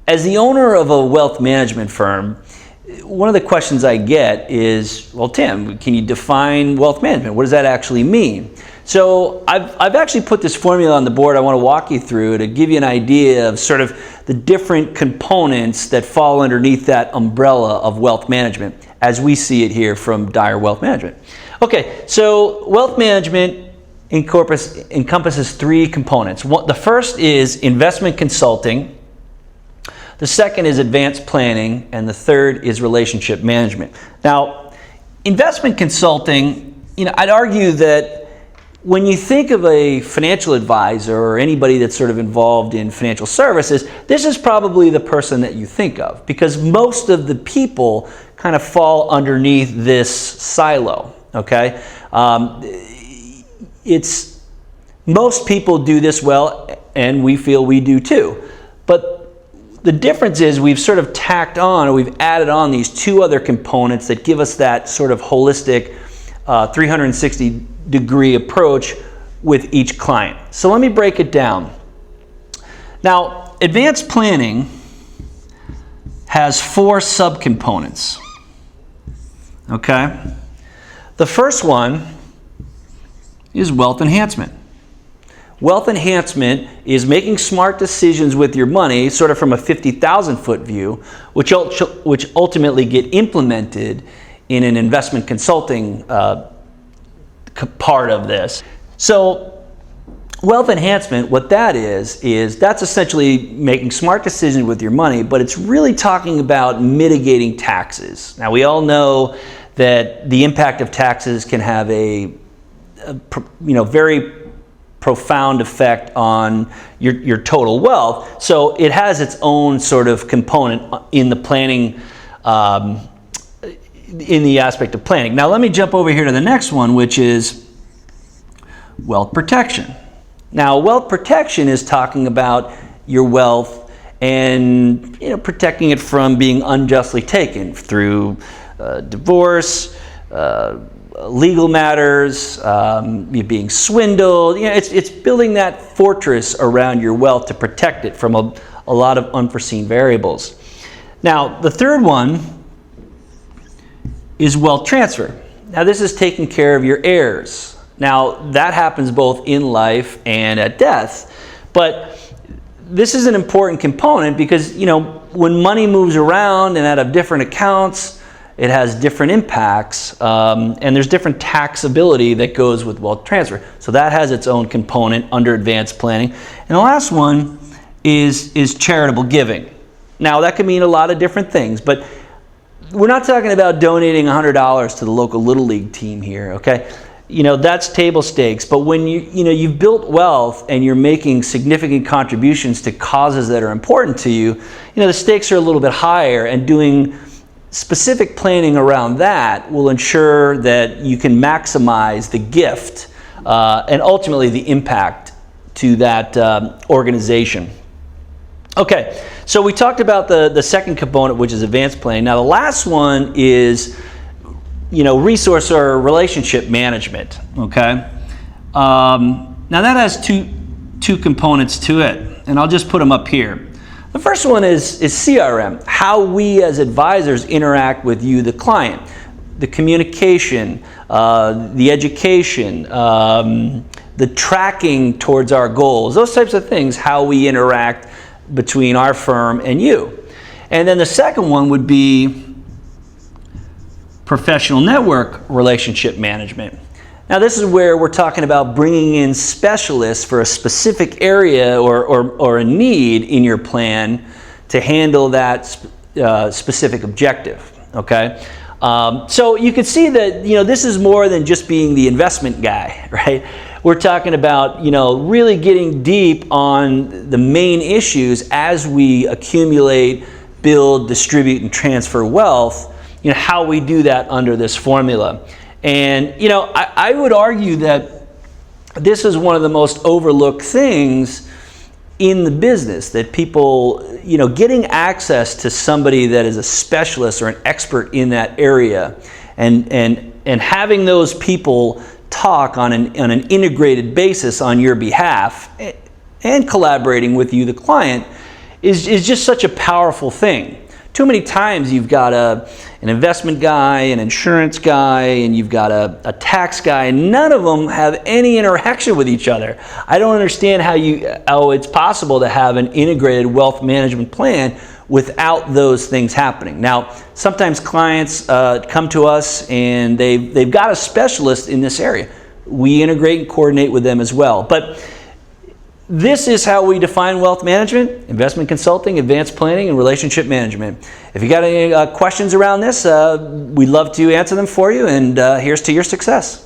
As the owner of a wealth management firm, one of the questions I get is, well, Tim, can you define wealth management? What does that actually mean? So I've actually put this formula on the board I want to walk you through to give you an idea of sort of the different components that fall underneath that umbrella of wealth management as we see it here from Dyer Wealth Management. Okay, so wealth management encompasses three components. The first is investment consulting. The second is advanced planning, and the third is relationship management. Now, investment consulting, I'd argue that when you think of a financial advisor or anybody that's sort of involved in financial services, this is probably the person that you think of, because most of the people kind of fall underneath this silo, okay? Most people do this well, and we feel we do too. But the difference is we've sort of tacked on, or we've added on these two other components that give us that sort of holistic 360-degree approach with each client. So let me break it down. Now, advanced planning has four subcomponents. Okay? The first one is wealth enhancement. Wealth enhancement is making smart decisions with your money, sort of from a 50,000-foot view, which ultimately get implemented in an investment consulting part of this. So wealth enhancement, what that is that's essentially making smart decisions with your money, but it's really talking about mitigating taxes. Now, we all know that the impact of taxes can have a very profound effect on your total wealth. So it has its own sort of component in the planning, in the aspect of planning. Now let me jump over here to the next one, which is wealth protection. Now, wealth protection is talking about your wealth and protecting it from being unjustly taken through divorce, legal matters, you being swindled. It's building that fortress around your wealth to protect it from a lot of unforeseen variables. Now, the third one is wealth transfer. Now, this is taking care of your heirs. Now, that happens both in life and at death, but this is an important component because, when money moves around and out of different accounts, it has different impacts, and there's different taxability that goes with wealth transfer. So that has its own component under advanced planning. And the last one is charitable giving. Now, that could mean a lot of different things, but we're not talking about donating $100 to the local Little League team here, okay? That's table stakes. But when you've built wealth and you're making significant contributions to causes that are important to you, the stakes are a little bit higher, and doing specific planning around that will ensure that you can maximize the gift and ultimately the impact to that organization. Okay, so we talked about the second component, which is advanced planning. Now, the last one is resource or relationship management. Okay, now that has two components to it, and I'll just put them up here. The first one is CRM, how we as advisors interact with you, the client, the communication, the education, the tracking towards our goals, those types of things, how we interact between our firm and you. And then the second one would be professional network relationship management. Now, this is where we're talking about bringing in specialists for a specific area or a need in your plan to handle that specific objective, okay? So you can see that, this is more than just being the investment guy, right? We're talking about, really getting deep on the main issues as we accumulate, build, distribute, and transfer wealth, how we do that under this formula. And, I would argue that this is one of the most overlooked things in the business, that people, getting access to somebody that is a specialist or an expert in that area and having those people talk on an integrated basis on your behalf and collaborating with you, the client, is just such a powerful thing. Too many times you've got an investment guy, an insurance guy, and you've got a tax guy, and none of them have any interaction with each other. I don't understand how it's possible to have an integrated wealth management plan without those things happening. Now, sometimes clients come to us and they've got a specialist in this area. We integrate and coordinate with them as well. But this is how we define wealth management: investment consulting, advanced planning, and relationship management. If you got any questions around this, we'd love to answer them for you, and here's to your success.